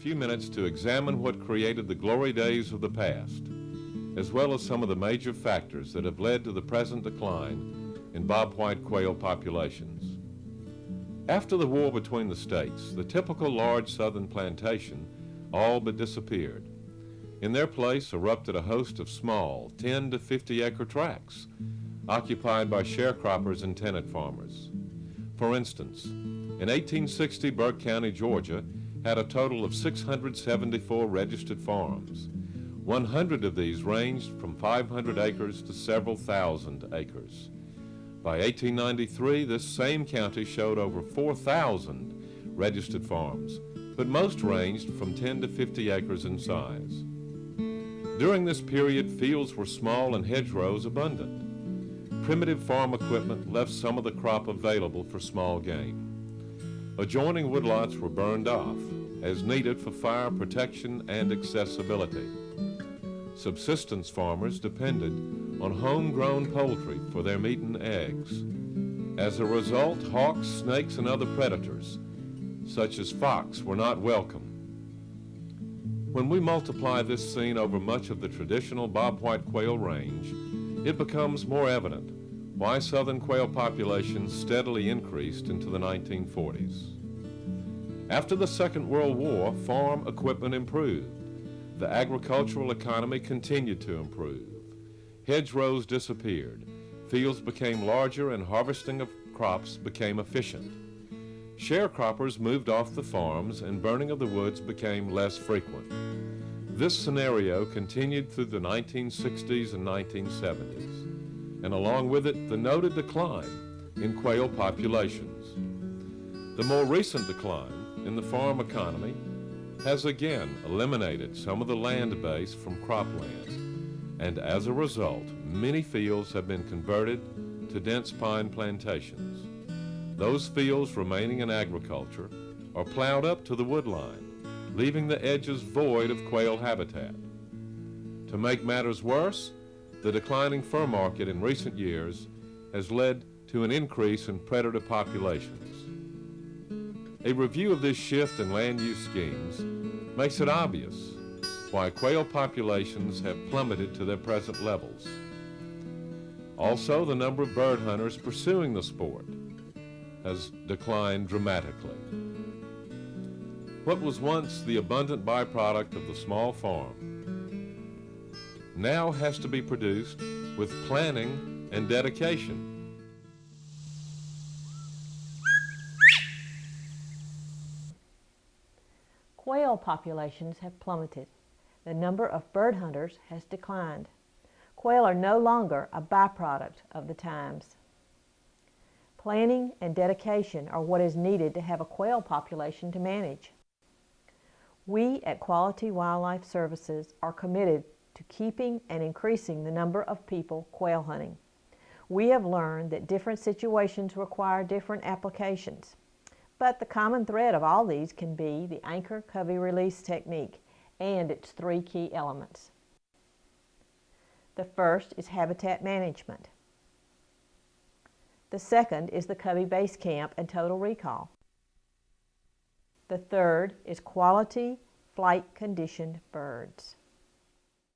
few minutes to examine what created the glory days of the past, as well as some of the major factors that have led to the present decline in bobwhite quail populations. After the war between the states, the typical large southern plantation all but disappeared. In their place erupted a host of small 10 to 50 acre tracts occupied by sharecroppers and tenant farmers. For instance, in 1860, Burke County, Georgia, had a total of 674 registered farms. 100 of these ranged from 500 acres to several thousand acres. By 1893, this same county showed over 4,000 registered farms, but most ranged from 10 to 50 acres in size. During this period, fields were small and hedgerows abundant. Primitive farm equipment left some of the crop available for small game. Adjoining woodlots were burned off, as needed for fire protection and accessibility. Subsistence farmers depended on homegrown poultry for their meat and eggs. As a result, hawks, snakes, and other predators, such as fox, were not welcome. When we multiply this scene over much of the traditional bobwhite quail range, it becomes more evident why southern quail populations steadily increased into the 1940s. After the Second World War, farm equipment improved. The agricultural economy continued to improve. Hedgerows disappeared. Fields became larger and harvesting of crops became efficient. Sharecroppers moved off the farms and burning of the woods became less frequent. This scenario continued through the 1960s and 1970s, and along with it, the noted decline in quail populations. The more recent decline in the farm economy has again eliminated some of the land base from cropland, and as a result, many fields have been converted to dense pine plantations. Those fields remaining in agriculture are plowed up to the woodline, leaving the edges void of quail habitat. To make matters worse, the declining fur market in recent years has led to an increase in predator populations. A review of this shift in land use schemes makes it obvious why quail populations have plummeted to their present levels. Also, the number of bird hunters pursuing the sport has declined dramatically. What was once the abundant byproduct of the small farm now has to be produced with planning and dedication. Quail populations have plummeted. The number of bird hunters has declined. Quail are no longer a byproduct of the times. Planning and dedication are what is needed to have a quail population to manage. We at Quality Wildlife Services are committed to keeping and increasing the number of people quail hunting. We have learned that different situations require different applications, but the common thread of all these can be the anchor covey release technique and its three key elements. The first is habitat management. The second is the covey base camp and total recall. The third is quality flight conditioned birds.